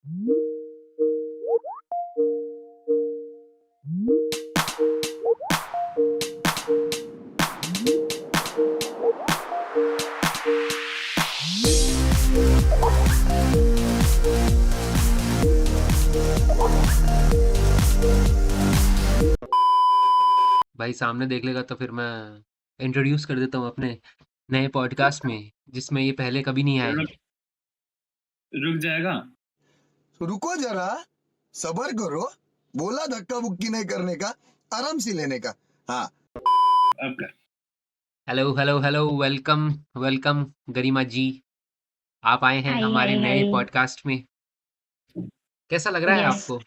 भाई सामने देख लेगा तो फिर मैं इंट्रोड्यूस कर देता हूँ अपने नए पॉडकास्ट में, जिसमें ये पहले कभी नहीं आए। रुक रुक जाएगा। रुको जरा, सबर करो। बोला धक्का बुक्की नहीं करने का, आराम से लेने का। हाँ, अब कर। Hello hello hello, welcome welcome Garima ji, आप आए हैं हाय हमारे हाय नए हाय। पॉडकास्ट में। कैसा लग रहा है यस, आपको?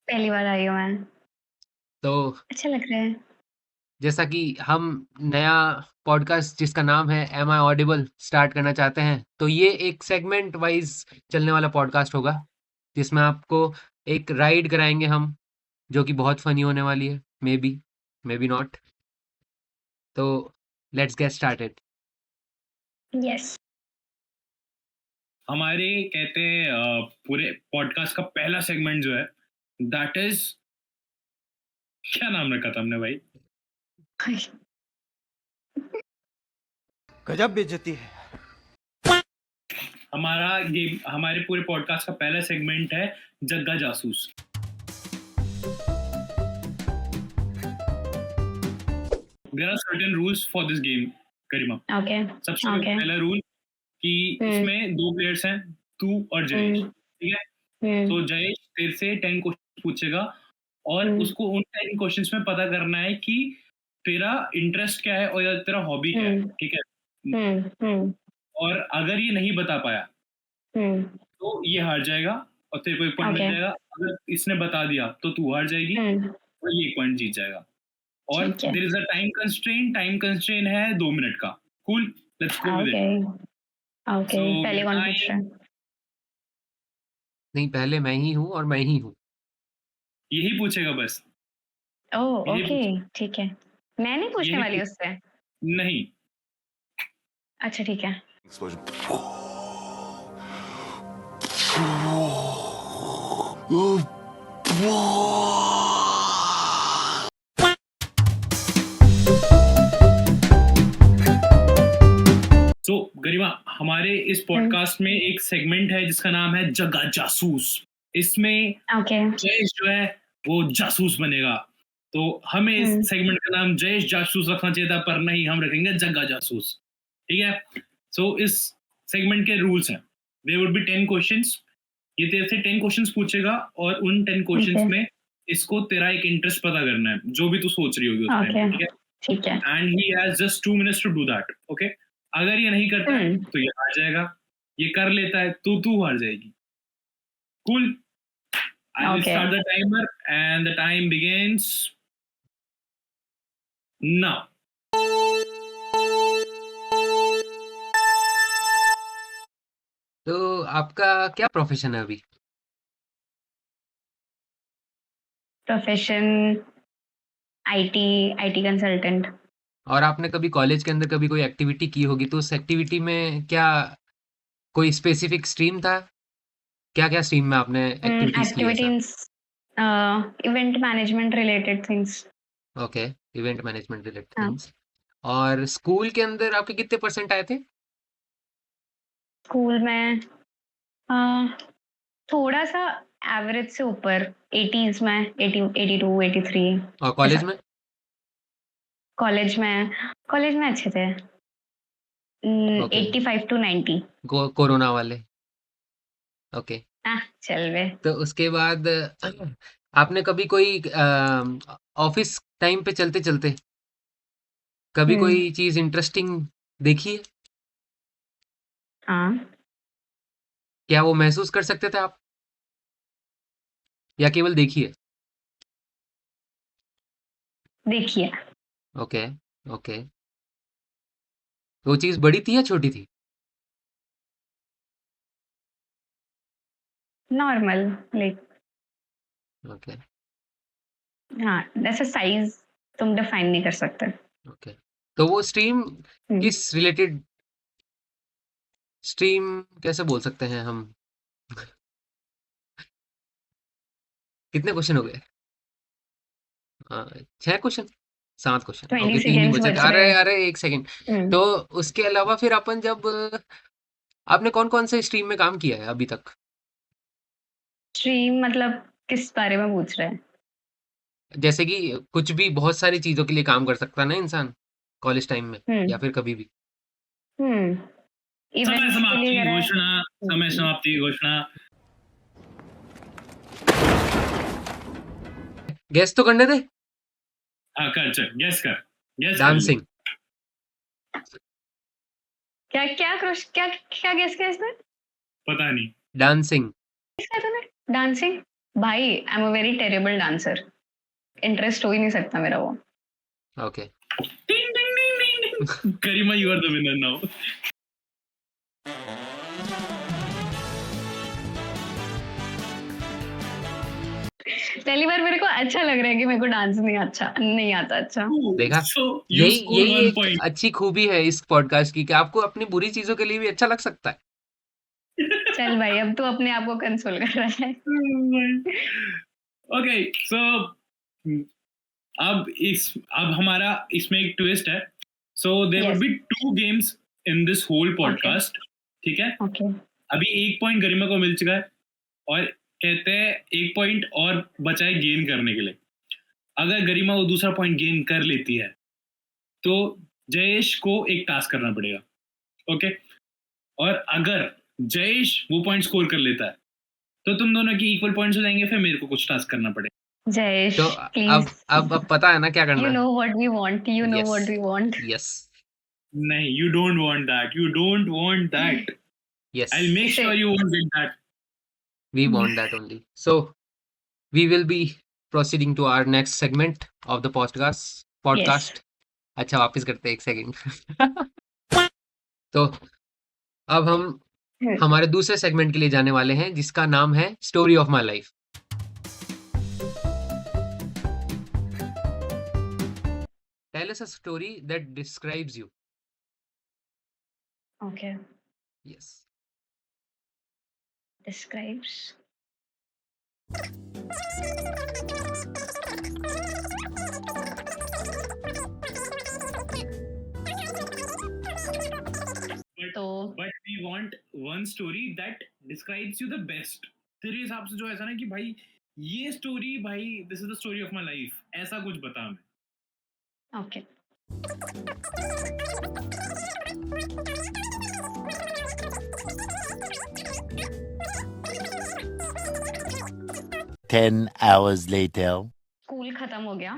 पहली बार आई हूँ मैं। तो अच्छा लग रहा है। जैसा कि हम नया पॉडकास्ट जिसका नाम है एम आई ऑडिबल स्टार्ट करना चाहते हैं, तो ये एक सेगमेंट वाइज चलने वाला पॉडकास्ट होगा, जिसमें आपको एक राइड कराएंगे हम, जो कि बहुत फनी होने वाली है। May be not. तो लेट्स गेट स्टार्टेड। यस। हमारे कहते हैं पूरे पॉडकास्ट का पहला सेगमेंट जो है दैट इज, क्या नाम रखा था हमने भाई? गजब बेइज्जती है। हमारे पूरे पॉडकास्ट का पहला सेगमेंट है Jagga Jasoos. There are certain rules for this game, Garima. Okay सबसे ओके। पहला रूल कि इसमें दो प्लेयर्स हैं, तू और जयेश, ठीक है? तो जयेश तेरे से 10 क्वेश्चन पूछेगा और उसको उन 10 क्वेश्चंस में पता करना है कि तेरा इंटरेस्ट क्या है और या तेरा हॉबी क्या है, ठीक है? और अगर ये नहीं बता पाया तो ये हार जाएगा और तेरे को एक पॉइंट मिल ओके। जाएगा। अगर इसने बता दिया तो तू हार जाएगी और ये एक पॉइंट जीत जाएगा। और ठीक है। There is a time constraint है 2 मिनट का। Cool, let's go with okay it. Okay. So, पहले कौन पूछ रहा है? नहीं, पहले मैं ही हूँ और मैं ही हूँ। यही पूछेगा बस। ओह यही ओके ठीक है। मैं नहीं पूछने यही वाली उससे। नहीं। अच्छा ठीक है। सो गरिमा, हमारे इस पॉडकास्ट में एक सेगमेंट है जिसका नाम है जग्गा जासूस। इसमें ओके जयेश जो है वो जासूस बनेगा। तो हमें इस सेगमेंट का नाम जयेश जासूस रखना चाहिए था, पर नहीं, हम रखेंगे जग्गा जासूस, ठीक है? सो इस सेगमेंट के रूल्स हैं, देयर वुड बी 10 क्वेश्चंस। ये तेरे से 10 क्वेश्चंस पूछेगा और उन 10 क्वेश्चंस में इसको तेरा एक इंटरेस्ट पता करना है, जो भी तू सोच रही होगी उस टाइम पे, ठीक है? ठीक है। And he has just 2 minutes to do that, okay? अगर ये नहीं करता है तो ये हार जाएगा, ये कर लेता है तो तू हार जाएगी। Cool? I will Okay. start the timer and the time begins now. तो आपका क्या प्रोफेशन है अभी? Profession IT consultant. और आपने कभी कॉलेज के अंदर कभी कोई एक्टिविटी की होगी, तो उस एक्टिविटी में क्या कोई स्पेसिफिक स्ट्रीम था? क्या क्या स्ट्रीम में आपने एक्टिविटीज की ऐसा? Activities event management related things. Okay, event management related हाँ। थिंग्स। और स्कूल के अंदर आपके कितने परसेंट आए थे? स्कूल में थोड़ा सा एवरेज से ऊपर 80s में 80 82 83। और कॉलेज में? कॉलेज में अच्छे थे। Okay, 85 to 90। कोरोना वाले। ओके, चल वे। तो उसके बाद आपने कभी कोई ऑफिस टाइम पे चलते चलते कभी कोई चीज इंटरेस्टिंग देखी है? हाँ क्या वो महसूस कर सकते थे आप, या केवल देखी है? देखिए। ओके ओके, वो चीज बड़ी थी या छोटी थी? Normal like. ओके हाँ ऐसा साइज तुम डिफाइन नहीं कर सकते। ओके, तो वो स्ट्रीम किस रिलेटेड, स्ट्रीम कैसे बोल सकते हैं हम? कितने क्वेश्चन हो गए? 6 क्वेश्चन, 7 क्वेश्चन, 20 ओके 3 ही सेकेंड्स बचे थे। बच अरे रहे अरे 1 सेकंड। हैं। तो उसके अलावा फिर अपन जब आपने कौन कौन से स्ट्रीम में काम किया है अभी तक? स्ट्रीम मतलब किस बारे में पूछ रहे हैं? जैसे कि कुछ भी, बहुत सारी चीजों के लिए काम कर सकता है ना इंसान कॉलेज टाइम में या हम्म फिर कभी भी। हम्म समय इवेंट्स के समाप्ति लिए की करा है। घोषणा, समय समाप्ति की घोषणा। गेस तो करने दे। हाँ कर, चल गेस कर ले। डांसिंग। क्या क्या क्या क्या गेस किया इसने? पता नहीं। डांसिंग। किसका तूने? डांसिंग? भाई I am a very terrible dancer, interest हो ही नहीं सकता मेरा वो। Okay. Ding, ding, ding, ding, ding. Karima, you are the winner now. पहली बार मेरे को अच्छा लग रहा है कि मेरे को डांस नहीं आता अच्छा। देखा, So you यही score यही 1 एक point. अच्छी खूबी है इस पॉडकास्ट की कि आपको अपनी बुरी चीजों के लिए भी अच्छा लग सकता है। चल भाई, अब तू अपने आप को कंसोल कर रहा है। Okay, so अब हमारा इसमें एक ट्विस्ट है. So there would Yes. be 2 games in this whole Okay. podcast. ठीक है? ओके अभी 1 पॉइंट गरिमा को मिल चुका है और कहते हैं 1 पॉइंट और बचा है गेन करने के लिए. अगर गरिमा वो दूसरा पॉइंट गेन कर लेती है तो जयेश को एक टास्क करना पड़ेगा. ओके, और अगर जयेश वो पॉइंट स्कोर कर लेता है तो तुम दोनों की इक्वल पॉइंट्स हो जाएंगे. फिर मेरे को कुछ टास्क करना पड़ेगा. जयेश तो प्लीज, अब पता है ना क्या करना यू है? No what we want, you know yes what we want. Yes नहीं, you don't want that. You don't want that. Yes, I'll make sure you won't get that. We want that only. So we will be proceeding to our next segment of the podcast. अच्छा, वापस करते हैं 1 second. तो अब हम हमारे दूसरे segment के लिए जाने वाले हैं जिसका नाम है story of my life. Tell us a story that describes you. Okay, yes. Describes. तो But we want one story that describes you the best. तेरे हिसाब से जो ऐसा ना कि भाई ये स्टोरी, भाई this is the story of my life, ऐसा कुछ बता हमें. Okay, 10 hours later. स्कूल खत्म हो गया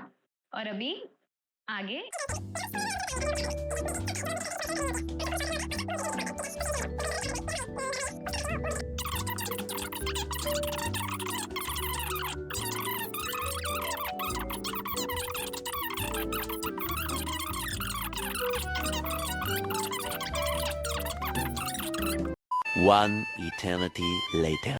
और अभी आगे One eternity later.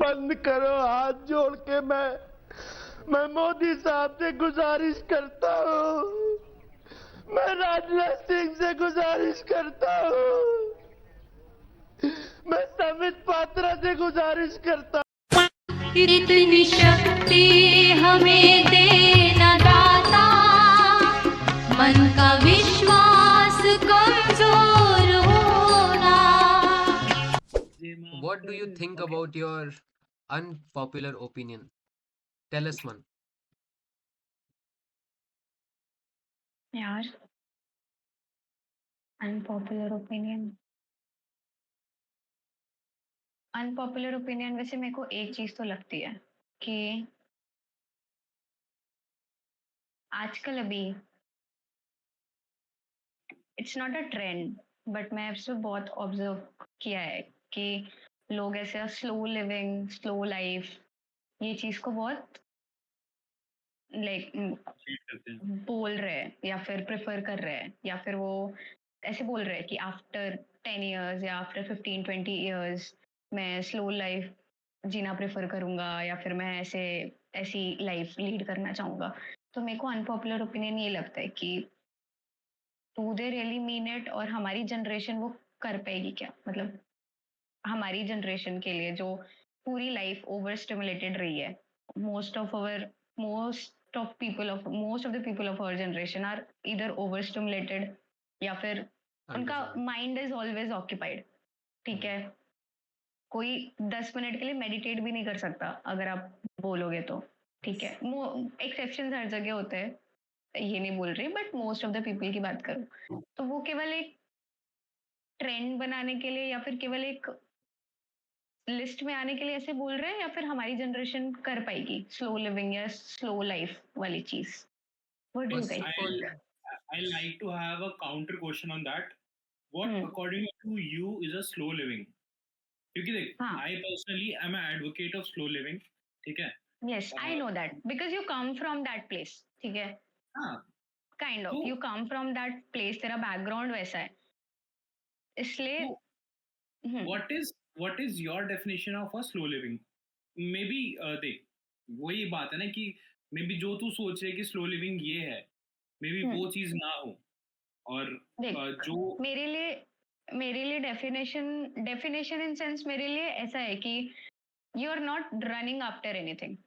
बंद करो हाथ जोड़ के मैं मोदी साहब से गुजारिश करता हूँ, मैं राजनाथ सिंह से गुजारिश करता हूँ, मैं समित पात्रा से गुजारिश करता हूँ. इतनी शक्ति हमें देना दाता, मन का विश्वास कमजोर होना. What do you think about your unpopular opinion? Tell us one. यार, अनपॉपुलर ओपिनियन वैसे मेरे को एक चीज तो लगती है कि आजकल अभी it's not a trend, but मैं ऐसे बहुत ऑब्जर्व किया है कि लोग ऐसे स्लो लिविंग, स्लो लाइफ, ये चीज को बहुत लाइक चीट करते हैं। बोल रहे हैं या फिर प्रेफर कर रहे हैं या फिर वो ऐसे बोल रहे हैं कि आफ्टर 10 इयर्स या आफ्टर 15-20 इयर्स मैं स्लो लाइफ जीना प्रेफर करूंगा या फिर मैं ऐसी लाइफ लीड करना चाहूंगा। तो मेरे को अनपॉपुलर ओपिनियन ये लगता है कि do they really mean it, और हमारी जनरेशन वो कर पाएगी क्या? मतलब हमारी जनरेशन के लिए जो पूरी लाइफ ओवर स्टिमुलेटेड रही है, most of the people of our generation are इधर ओवर स्टिमुलेटेड या फिर उनका 100%। Mind is always occupied. ठीक है, कोई 10 मिनट के लिए मेडिटेट भी नहीं कर सकता अगर आप बोलोगे तो। ठीक है, एक्सेप्शन हर जगह होते हैं, ये नहीं बोल रही, but most of the people की बात करूं तो वो केवल एक ट्रेंड बनाने के लिए या फिर केवल एक लिस्ट में आने के लिए ऐसे बोल रहे हैं, या फिर हमारी जनरेशन कर पाएगी स्लो लिविंग या स्लो लाइफ वाली चीज? What do you First guys? of all, I like to have a counter question on that. What according to you is a slow living? क्योंकि देख, हाँ. I personally am an advocate of slow living. ठीक है? Yes, I know that because you come from that place. ठीक है, हाँ. Kind of you come from that place, तेरा background वैसा है, इसलिए What is your definition of a slow living? Maybe देख, वही बात है ना कि मे बी जो तू सोच रहे कि स्लो लिविंग ये है, मे बी वो चीज ना हो। और जो मेरे लिए डेफिनेशन इन सेंस मेरे लिए ऐसा है कि you are not running after anything.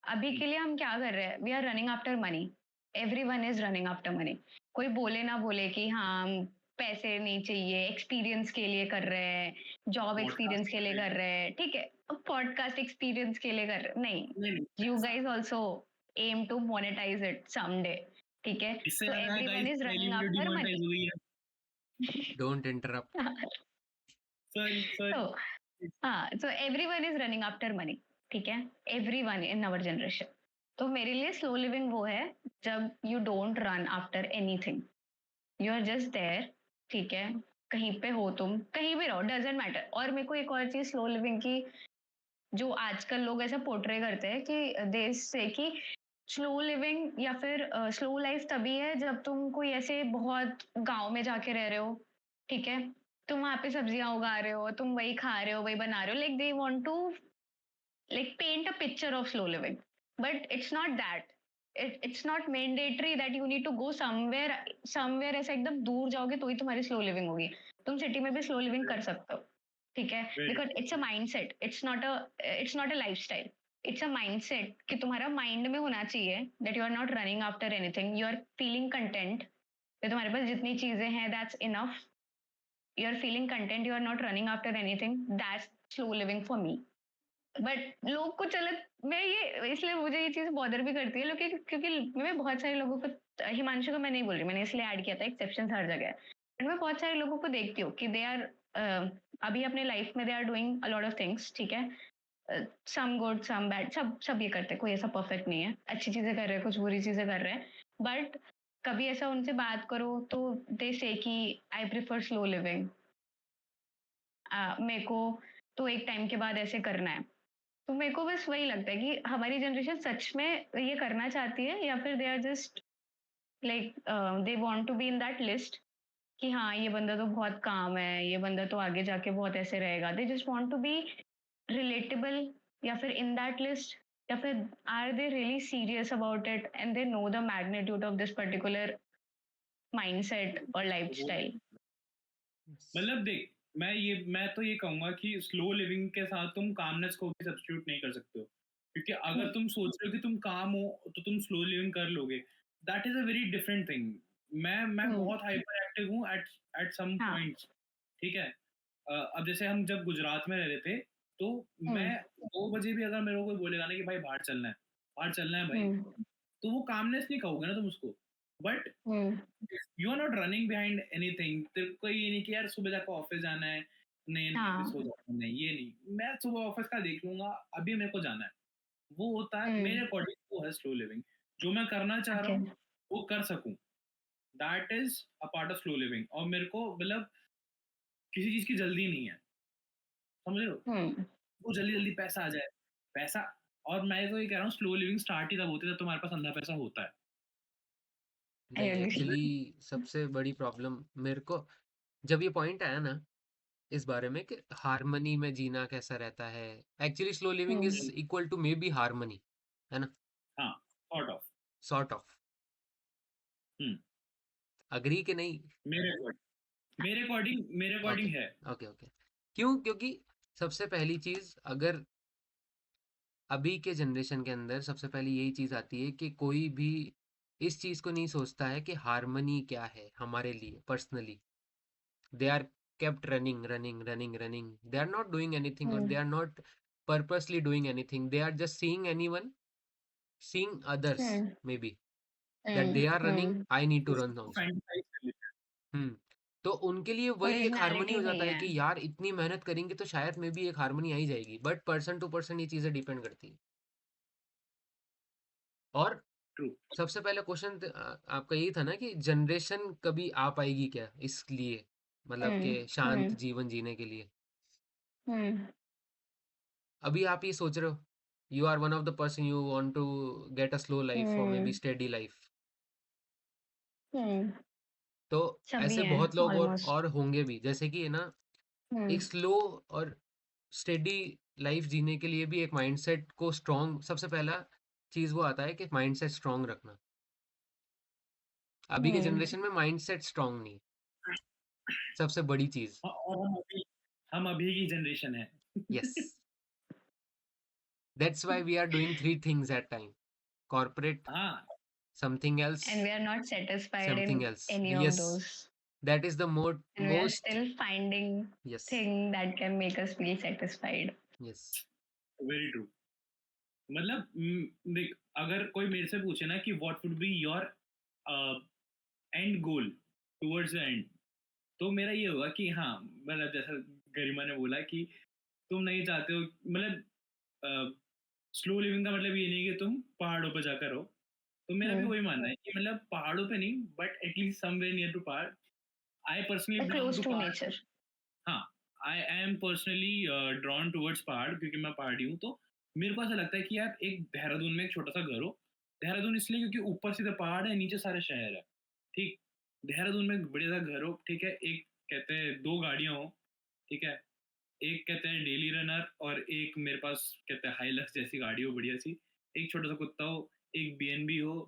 अभी के लिए हम क्या कर रहे हैं? We are running after money. Everyone is running after money. कोई बोले ना बोले कि हाँ पैसे नहीं चाहिए, एक्सपीरियंस के लिए कर रहे हैं, जॉब एक्सपीरियंस के लिए कर रहे हैं, ठीक है, पॉडकास्ट एक्सपीरियंस के लिए कर रहे नहीं, you guys also aim to monetize it someday. ठीक है, इससे so everyone is running after money. don't interrupt. so everyone is running after money. ठीक है, everyone in our generation. तो मेरे लिए स्लो लिविंग वो है जब you don't run after anything, you are just there. ठीक है, कहीं पे हो, तुम कहीं भी रहो, डजेंट मैटर। और मेरे को एक और चीज स्लो लिविंग की जो आजकल लोग ऐसा पोर्ट्रे करते हैं कि देश से कि स्लो लिविंग या फिर स्लो लाइफ तभी है जब तुम कोई ऐसे बहुत गांव में जाके रह रहे हो। ठीक है, तुम वहां पे सब्जियां उगा रहे हो, तुम वही खा रहे हो, वही बना रहे हो, like they want to like paint a picture of slow living, but it's not that. It's not mandatory that you need to go somewhere ऐसा एकदम दूर जाओगे तो ही तुम्हारी स्लो लिविंग होगी। तुम सिटी में भी स्लो लिविंग कर सकते हो। ठीक है, because it's a mindset, it's not a lifestyle, it's a mindset कि तुम्हारा माइंड में होना चाहिए that you are not running after anything, you are feeling content, तुम्हारे पास जितनी चीजें हैं that's enough, you are feeling content, you are not running after anything, that's slow living for me. But लोग को मैं ये इसलिए मुझे ये चीज बॉदर भी करती है क्योंकि मैं बहुत सारे लोगों को, हिमांशु को मैं नहीं बोल रही, मैंने इसलिए ऐड किया था, एक्सेप्शन हर जगह है, बट मैं बहुत सारे लोगों को देखती हूँ कि दे आर अभी अपने लाइफ में they are doing a lot of things. ठीक है, सम गुड सम बैड, सब ये करते हैं, कोई ऐसा परफेक्ट नहीं है, अच्छी चीजें कर रहे हैं, कुछ बुरी चीजें कर रहे हैं, बट कभी ऐसा उनसे बात करो तो दे से कि आई प्रिफर स्लो लिविंग, मेरे को तो एक टाइम के बाद ऐसे करना है। तो मेरे को बस वही लगता है कि हमारी जनरेशन सच में ये करना चाहती है या फिर they are just like they want to be in that list कि हाँ ये बंदा तो बहुत काम है, ये बंदा तो आगे जाके बहुत ऐसे रहेगा, they just want to be relatable या फिर इन दैट लिस्ट, या फिर are they really serious about it and they know the magnitude of this particular mindset और लाइफस्टाइल। मतलब देख, मैं तो ये कहूंगा कि स्लो लिविंग के साथ तुम कामनेस को भी सब्स्टिट्यूट नहीं कर सकते हो, क्योंकि अगर तुम सोच रहे हो कि तुम काम हो तो तुम स्लो लिविंग कर लोगे, that is a very different thing. मैं बहुत हाइपर एक्टिव हूँ एट सम पॉइंट्स। ठीक है, अब जैसे हम जब गुजरात में रह रहे थे तो मैं 2 बजे भी अगर मेरे को कोई बोलेगा ना कि भाई बाहर चलना है भाई, तो वो कामनेस नहीं कहोगे ना तुम उसको, but you are not running behind anything. तेरे को ये नहीं कि यार सुबह जाकर ऑफिस जाना है, नहीं सो जाता, नहीं ये नहीं, मैं सुबह ऑफिस का देख लूंगा, अभी मेरे को जाना है, वो होता है मेरे अकॉर्डिंग, वो है स्लो लिविंग। जो मैं करना चाह रहा हूँ वो कर सकूं, that is a part of slow living. और मेरे को मतलब किसी चीज की जल्दी नहीं है, समझ रहे हो? वो जल्दी पैसा आ जाए, पैसा और मैं तो ये कह रहा हूँ स्लो लिविंग स्टार्ट ही तब होती है जब तुम्हारे पास अंधा पैसा होता है। नहीं, I agree. एक्चुअली सबसे बड़ी प्रॉब्लम मेरे को जब ये पॉइंट आया ना इस बारे में कि हार्मनी में जीना कैसा रहता है, actually slow living is Hmm. Equal to maybe harmony, है ना, हाँ, sort of. Sort of. Agree कि नहीं? मेरे अकॉर्डिंग मेरे ओके अकॉर्डिंग है। Okay okay. क्यों? क्योंकि सबसे पहली चीज, अगर अभी के जनरेशन के अंदर सबसे पहले यही चीज आती है कि कोई भी इस चीज को नहीं सोचता है कि हार्मनी क्या है हमारे लिए पर्सनली। They are kept running running running running, they are not doing anything, or they Hmm. are not purposely doing anything, they are just seeing anyone, seeing others Hmm. maybe, that Hmm. they are running, Hmm. I need to run also। फैंटासाइज कर लेते हैं। हम्म। तो उनके लिए वही एक harmony हो originality जाता नहीं है है। कि यार इतनी मेहनत करेंगे तो शायद में भी एक हार्मनी आ ही जाएगी, बट पर्सन टू पर्सन ये चीजें डिपेंड करती है। और ट्रू। सबसे पहले क्वेश्चन आपका यही था ना कि जनरेशन कभी आ पाएगी क्या इसलिए, मतलब Hmm. कि शांत Hmm. जीवन जीने के लिए। Hmm. अभी आप ये सोच रहे हो, you are one of the person you want to get a slow life और maybe Hmm. Steady life, Hmm. तो सभी ऐसे हैं बहुत लोग ऑलमोस्ट। और होंगे भी, जैसे कि है ना, एक Hmm. स्लो और स्टेडी लाइफ जीने के लिए भी एक माइंडसेट को स्ट्रॉन्ग, सबसे पहला चीज वो आता है कि माइंडसेट स्ट्रॉन्ग रखना। अभी के Hmm. जनरेशन में माइंडसेट स्ट्रॉन्ग नहीं है, सबसे बड़ी चीज। और हम अभी की जनरेशन है। Yes, that's why we are doing three things at time, corporate, हाँ, something else, And we are not satisfied something in else. any of yes, those. That is the And we are most. still finding yes thing that can make us feel satisfied. Yes. Very true. मतलब देख, अगर कोई मेरे से पूछे ना कि what would be your end goal towards the end, तो मेरा ये होगा कि हाँ, मतलब जैसा गरिमा ने बोला कि तुम नहीं चाहते हो, मतलब स्लो लिविंग का मतलब ये नहीं कि तुम पहाड़ों पर जाकर रहो। तो मेरा भी Hmm. वही मानना है कि मतलब पहाड़ों पे नहीं, but at least somewhere near to पहाड़। I personally But belong close to to पहाड़। nature. हाँ, I am personally drawn towards पहाड़, क्योंकि मैं पहाड़ी हूँ। तो मेरे को ऐसा लगता है कि यार एक देहरादून में एक छोटा सा घर हो। देहरादून इसलिए क्योंकि ऊपर सीधे पहाड़ है, नीचे सारे शहर है। ठीक, देहरादून में एक बढ़िया सा घर हो, ठीक है। एक कहते हैं 2 गाड़ियाँ हो, ठीक है। एक कहते हैं डेली रनर, और एक मेरे पास कहते हैं हाइलक्स जैसी गाड़ी हो बढ़िया सी। एक छोटा सा कुत्ता हो, एक बीएनबी हो,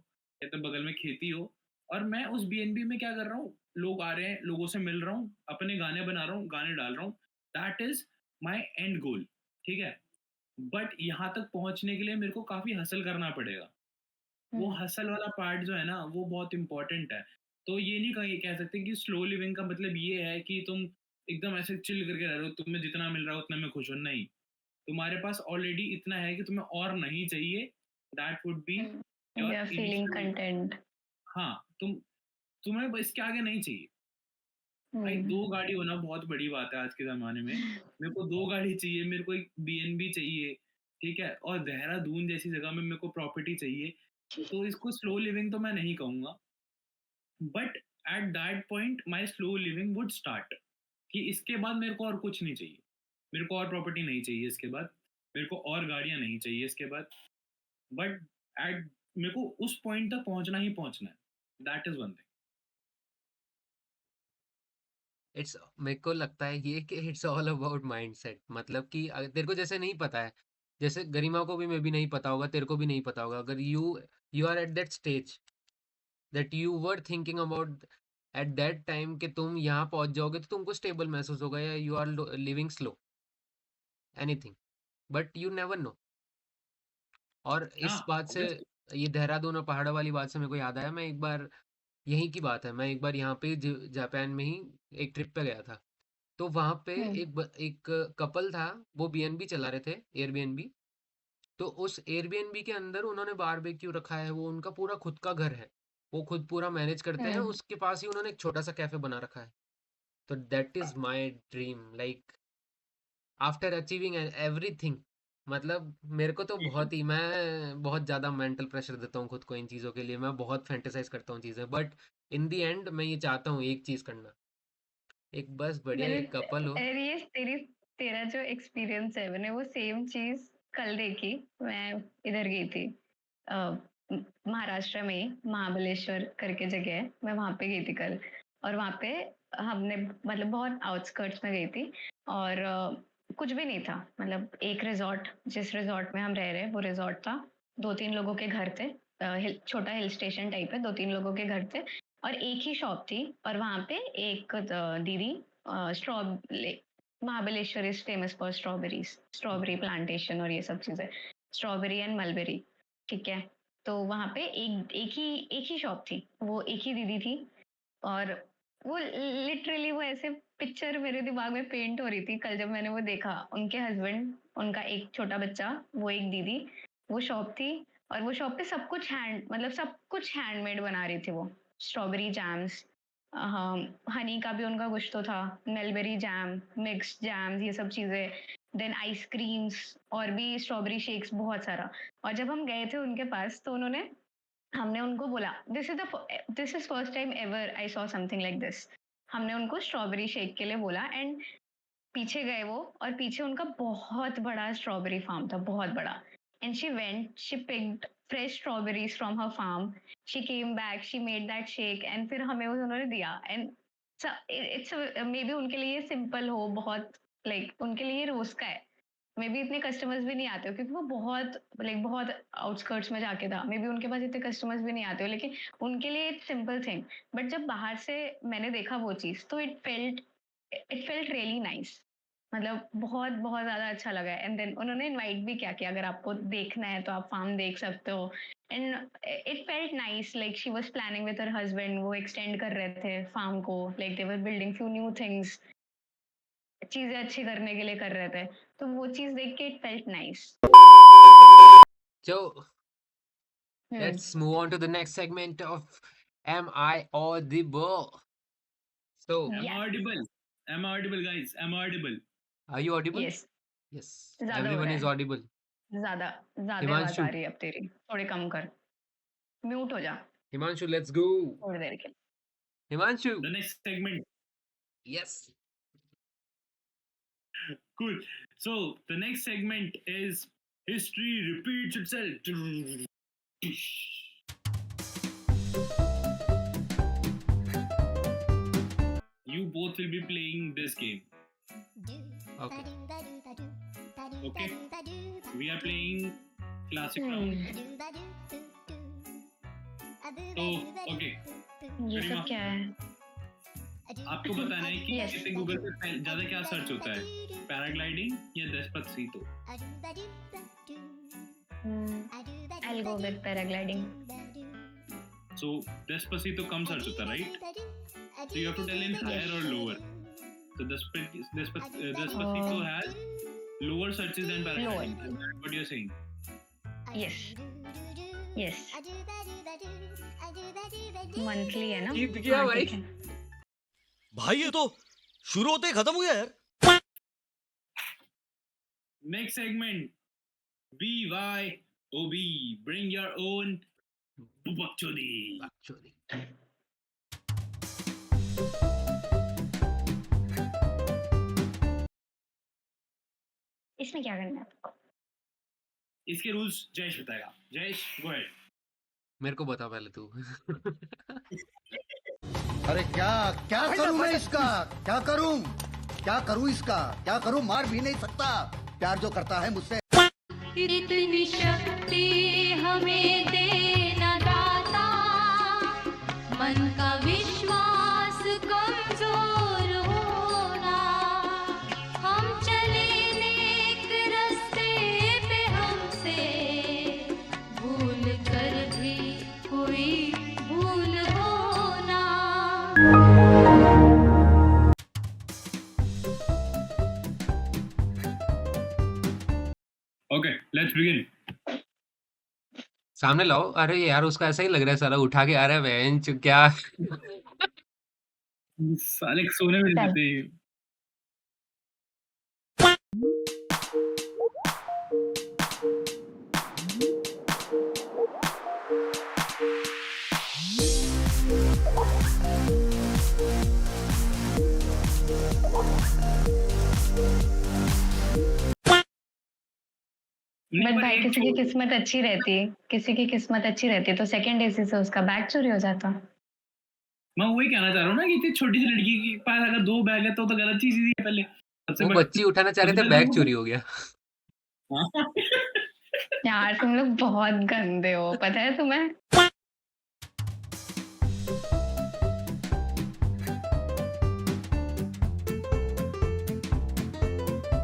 कहते हैं बगल में खेती हो। और मैं उस बीएनबी में क्या कर रहा हूँ, लोग आ रहे हैं, लोगों से मिल रहा हूँ, अपने गाने बना रहा हूँ, गाने डाल रहा हूँ। दैट इज माई एंड गोल, ठीक है। बट यहाँ तक पहुँचने के लिए मेरे को काफ़ी हसल करना पड़ेगा। वो Hmm. हसल वाला पार्ट जो है ना, वो बहुत इंपॉर्टेंट है। तो ये नहीं कह सकते कि स्लो लिविंग का मतलब ये है कि तुम एकदम ऐसे चिल करके रह रहे हो, तुम्हें जितना मिल रहा है उतना में खुश हो। नहीं, तुम्हारे पास ऑलरेडी इतना है कि तुम्हें और नहीं चाहिए। That would be Hmm. And we your are feeling initial. content. हाँ, तुम्हें बस इसके आगे नहीं चाहिए। भाई Hmm. 2 गाड़ी होना बहुत बड़ी बात है आज के ज़माने में। मेरे को 2 गाड़ी चाहिए, मेरे को एक बीएनबी चाहिए, ठीक है? और देहरादून जैसी जगह में मेरे को प्रॉपर्टी चाहिए। तो इसको स्लो लिविंग तो मैं नहीं कहूँगा। But at that point my slow living would start, कि इसके बाद मेरे को और कुछ नहीं चाहिए। मेरे को और प्रॉपर्टी नहीं चाहिए इसके बाद, मेरे को और गाड़ियाँ नहीं चाहिए इसके बाद। बट एट मेरे को उस पॉइंट तक पहुँचना ही पहुँचना है। That is one thing. It's, मेरे को लगता है ये कि इट्स ऑल अबाउट माइंडसेट। मतलब कि अगर तेरे को जैसे नहीं पता है, जैसे गरिमा को भी मे भी नहीं पता होगा, तेरे को भी नहीं पता होगा, अगर you are at that stage that you were thinking about at that time कि तुम यहाँ पहुंच जाओगे तो तुमको स्टेबल महसूस होगा, या you are living slow, anything, but you never know. और हाँ, इस बात से, ऑब्वियसली। ये देहरादून और पहाड़ों वाली बात से मेरे को याद आया, मैं एक बार, यहीं की बात है, मैं एक बार यहाँ पे जापान में ही एक ट्रिप पे गया था। तो वहाँ पे Hmm. एक कपल था, वो बीएनबी चला रहे थे, एयरबीएनबी। तो उस एयरबीएनबी के अंदर उन्होंने बारबेक्यू रखा है, वो उनका पूरा खुद का घर है, वो खुद पूरा मैनेज करते हैं, Hmm. उसके पास ही उन्होंने एक छोटा सा कैफे बना रखा है। तो that is my dream, like after achieving everything. मतलब मेरे को तो बहुत ही, मैं बहुत ज़्यादा मेंटल प्रेशर देता हूँ खुद को इन चीज़ों के लिए, मैं बहुत फैंटेसाइज करता हूँ चीज़ें, बट इन दी एंड मैं ये चाहता हूँ एक चीज़ करना, एक बस बढ़िया मैंने एक कपल हो। अरे ये तेरा जो एक्सपीरियंस है, मैंने वो सेम चीज कल देखी। मैं इधर गई थी महाराष्ट्र में महाबलेश्वर करके जगह है, मैं वहां पे गई थी कल। और वहां पे हमने मतलब बहुत आउटस्कर्ट्स में गई थी और कुछ भी नहीं था। मतलब एक रिजॉर्ट, जिस रिजॉर्ट में हम रह रहे वो रिजॉर्ट था, 2-3 लोगों के घर थे, छोटा हिल स्टेशन टाइप है, 2-3 लोगों के घर थे और एक ही शॉप थी। और वहां पे एक दीदी Mahabaleshwar is famous for strawberry plantation और ये सब चीजें, स्ट्रॉबेरी एंड मलबेरी, ठीक है। तो वहां पे एक ही शॉप थी, वो एक ही दीदी थी और वो लिटरली वो ऐसे पिक्चर मेरे दिमाग में पेंट हो रही थी कल जब मैंने वो देखा। उनके हस्बैंड, उनका एक छोटा बच्चा, वो एक दीदी, वो शॉप थी और वो शॉप पे सब कुछ हैंडमेड बना रही थी वो। स्ट्रॉबेरी जैम्स, हनी का भी उनका कुछ तो था, मलबेरी जैम, मिक्स्ड जैम्स, ये सब चीजें, देन आइसक्रीम्स और भी स्ट्रॉबेरी शेक्स, बहुत सारा। और जब हम गए थे उनके पास तो हमने उनको बोला this is first time ever I saw something like this. हमने उनको स्ट्रॉबेरी शेक के लिए बोला एंड पीछे गए वो, और पीछे उनका बहुत बड़ा स्ट्रॉबेरी फार्म था, बहुत बड़ा। And she picked fresh strawberries from her farm, she came back, she made that shake and फिर हमें वो उन्होंने दिया। एंड इट्स मे बी उनके लिए सिंपल हो बहुत, लाइक उनके लिए रोज का है, मे बी इतने कस्टमर्स भी नहीं आते हो क्योंकि वो बहुत आउटस्कर्ट्स में जाके था, मे बी उनके पास इतने कस्टमर्स भी नहीं आते हो, लेकिन उनके लिए इट्स सिंपल थिंग। बट जब बाहर से मैंने देखा वो चीज तो इट फेल्ट रियली नाइस, मतलब बहुत बहुत ज्यादा अच्छा लगा। एंड देन उन्होंने इनवाइट भी किया कि अगर आपको देखना है तो आप फार्म देख सकते हो। And it felt nice, like she was planning with her husband, वो एक्सटेंड कर रहे थे फार्म को, like they were building few new things, चीजें अच्छी करने के लिए कर रहे थे। तो वो चीज देख के it felt nice. So let's move on to the next segment of Am I Audible? So Am I audible? Am I audible, guys? Am I audible? are you audible? Yes, Yes, ज्यादा हो everyone रहा is है, audible. ज्यादा ज्यादा आवाज हिमांशु। आ रही है अब तेरी, थोड़ी कम कर, म्यूट हो जा Himanshu, let's go. थोड़ी देर के लिए। Himanshu. The next segment. Yes. Cool. So the next segment is history repeats itself. You both will be playing this game. Okay. Okay. We are playing classic round. तो okay. ये गरिमा, सब क्या है? आपको बताना है कि Yes. कहते गूगल पे ज्यादा क्या सर्च होता है, पैराग्लाइडिंग या Despacito? I'll go with paragliding. So Despacito come search होता है, right? So you have to tell in higher or lower. So Despacito has lower searches than paragliding. Is that what you're saying? Yes. Yes. Monthly है ना? जीत गया हाँ, भाई। ठीक है। भाई ये तो शुरू होते ही खत्म हो गया यार। Next segment. BYOB. Bring your own Bubakchodi. Actually. इसमें क्या करना है आपको? इसके रूल्स जयेश बताएगा। Jayesh, go ahead. मेरे को बता पहले तू। अरे क्या क्या करूं मैं इसका, क्या करूं इसका, क्या करूं, मार भी नहीं सकता, प्यार जो करता है मुझसे। इतनी शक्ति हमें देना दाता, मन का विश्वास कमजोर होना, हम चले नेक रास्ते पे हमसे भूल कर भी कोई भूल होना। Okay, let's begin. सामने लाओ। अरे यार उसका ऐसा ही लग रहा है, साला उठा के आ रहा है बेंच क्या। साले सोने में देते हैं। नहीं, बट पर भाई एक किसी की छोड़- किस्मत अच्छी रहती, किसी की किस्मत अच्छी रहती तो सेकंड एसी से उसका बैग चोरी हो जाता। मैं वही कहना चाह रहा हूँ ना कि इतनी छोटी सी लड़की के पास अगर 2 बैग है तो गलत चीज ही है पहले। सबसे वो बड़ी बच्ची उठाना चाह रहे सबसे थे, पहले बैग वो चोरी हो गया। हाँ। यार तुम लोग बहुत गंदे हो, पता है तुम्हें?